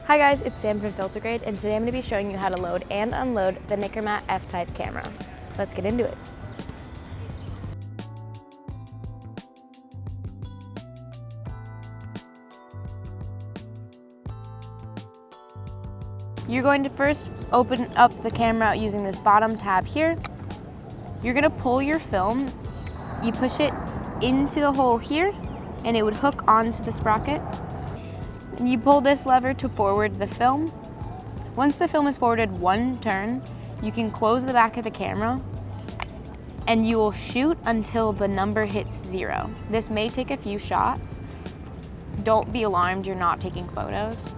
Hi guys, it's Sam from FilterGrade, and today I'm going to be showing you how to load and unload the nikkormat F-type camera. Let's get into it. You're going to first open up the camera using this bottom tab here. You're going to pull your film, you push it into the hole here, and it would hook onto the sprocket. And you pull this lever to forward the film. Once the film is forwarded one turn, you can close the back of the camera and you will shoot until the number hits 0. This may take a few shots. Don't be alarmed, you're not taking photos.